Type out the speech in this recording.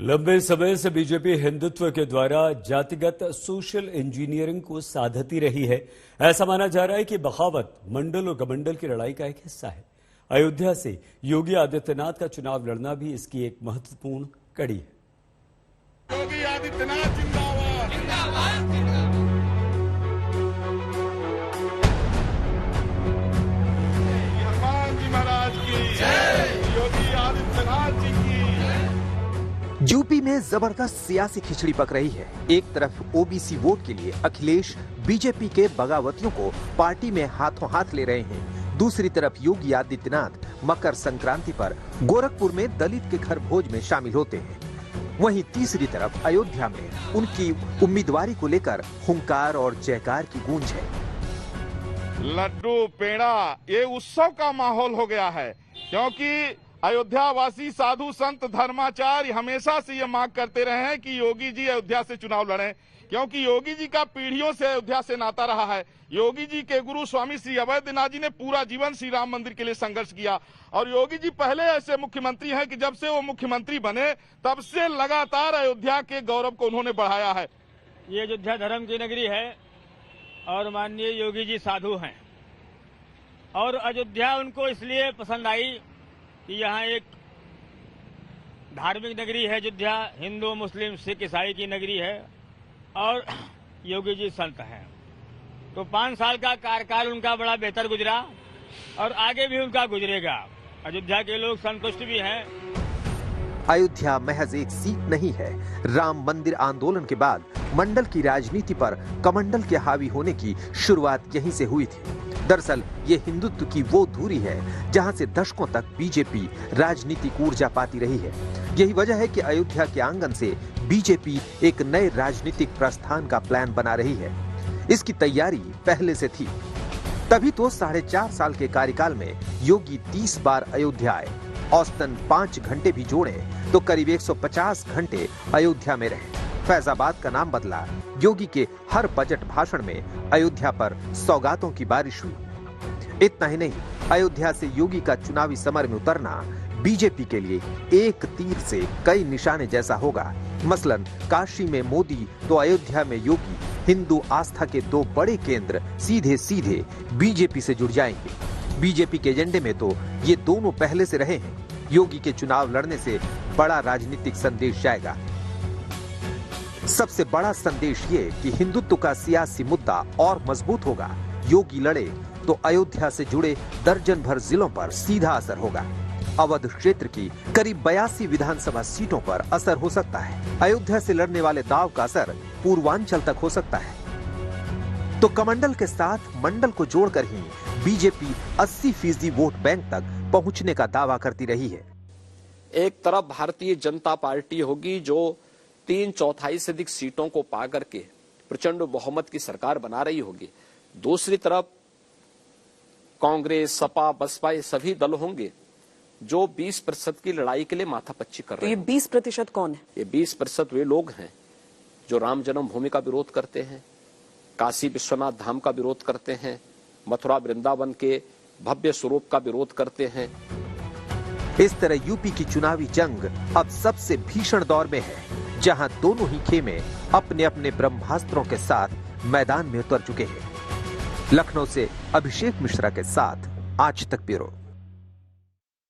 लंबे समय से बीजेपी हिंदुत्व के द्वारा जातिगत सोशल इंजीनियरिंग को साधती रही है। ऐसा माना जा रहा है कि बगावत मंडल और गमंडल की लड़ाई का एक हिस्सा है। अयोध्या से योगी आदित्यनाथ का चुनाव लड़ना भी इसकी एक महत्वपूर्ण कड़ी है। योगी आदित्यनाथ जिंदाबाद जिंदाबाद हनुमान जी महाराज की जय, योगी आदित्यनाथ जी की। यूपी में जबरदस्त सियासी खिचड़ी पक रही है। एक तरफ ओबीसी वोट के लिए अखिलेश बीजेपी के बगावतियों को पार्टी में हाथों हाथ ले रहे हैं। दूसरी तरफ योगी आदित्यनाथ मकर संक्रांति पर गोरखपुर में दलित के घर भोज में शामिल होते हैं। वहीं तीसरी तरफ अयोध्या में उनकी उम्मीदवारी को लेकर हुंकार और जयकार की गूंज है। लड्डू पेड़ा ये उत्सव का माहौल हो गया है, क्योंकि अयोध्या वासी साधु संत धर्माचार्य हमेशा से ये मांग करते रहे हैं कि योगी जी अयोध्या से चुनाव लड़ें, क्योंकि योगी जी का पीढ़ियों से अयोध्या से नाता रहा है। योगी जी के गुरु स्वामी श्री अवैधनाथ जी ने पूरा जीवन श्री राम मंदिर के लिए संघर्ष किया और योगी जी पहले ऐसे मुख्यमंत्री हैं कि जब से वो मुख्यमंत्री बने तब से लगातार अयोध्या के गौरव को उन्होंने बढ़ाया है। ये अयोध्या धर्म की नगरी है और माननीय योगी जी साधु हैं और अयोध्या उनको इसलिए पसंद आई कि यहाँ एक धार्मिक नगरी है। अयोध्या हिंदू मुस्लिम सिख ईसाई की नगरी है और योगी जी संत हैं। तो 5 साल का कार्यकाल उनका बड़ा बेहतर गुजरा और आगे भी उनका गुजरेगा। अयोध्या के लोग संतुष्ट भी हैं। अयोध्या महज एक सीट नहीं है। राम मंदिर आंदोलन के बाद मंडल की राजनीति पर कमंडल के हावी होने की शुरुआत यहीं से हुई थी। दरअसल ये हिंदुत्व की वो धुरी है जहां से दशकों तक बीजेपी राजनीतिक ऊर्जा पाती रही है। यही वजह है कि अयोध्या के आंगन से बीजेपी एक नए राजनीतिक प्रस्थान का प्लान बना रही है। इसकी तैयारी पहले से थी, तभी तो 4.5 साल के कार्यकाल में योगी 30 बार अयोध्या आए। औसतन 5 घंटे भी जोड़े तो करीब 150 घंटे अयोध्या में रहे। फैजाबाद का नाम बदला। योगी के हर बजट भाषण में अयोध्या पर सौगातों की बारिश हुई। इतना ही नहीं, अयोध्या से योगी का चुनावी समर में उतरना बीजेपी के लिए एक तीर से कई निशाने जैसा होगा। मसलन काशी में मोदी तो अयोध्या में योगी, हिंदू आस्था के 2 बड़े केंद्र सीधे सीधे बीजेपी से जुड़ जाएंगे। बीजेपी के एजेंडे में तो ये दोनों पहले से रहे हैं। योगी के चुनाव लड़ने से बड़ा राजनीतिक संदेश जाएगा। सबसे बड़ा संदेश ये कि हिंदुत्व का सियासी मुद्दा और मजबूत होगा। योगी लड़े तो अयोध्या से जुड़े दर्जन भर जिलों पर सीधा असर होगा। अवध क्षेत्र की करीब 82 विधानसभा सीटों पर असर हो सकता है। अयोध्या से लड़ने वाले दाव का असर पूर्वांचल तक हो सकता है। तो कमंडल के साथ मंडल को जोड़कर ही बीजेपी 80% वोट बैंक तक पहुंचने का दावा करती रही है। एक तरफ भारतीय जनता पार्टी होगी जो 3/4 से अधिक सीटों को पा करके प्रचंड बहुमत की सरकार बना रही होगी। दूसरी तरफ कांग्रेस, सपा, बसपा ये सभी दल होंगे जो 20% की लड़ाई के लिए माथापच्ची कर रहे हैं। तो ये 20% कौन है? ये 20% वे लोग हैं जो राम जन्मभूमि का विरोध करते हैं, काशी विश्वनाथ धाम का विरोध करते हैं, मथुरा वृंदावन के भव्य स्वरूप का विरोध करते हैं। इस तरह यूपी की चुनावी जंग अब सबसे भीषण दौर में है, जहां दोनों ही खेमे अपने अपने ब्रह्मास्त्रों के साथ मैदान में उतर चुके हैं। लखनऊ से अभिषेक मिश्रा के साथ आज तक ब्यूरो।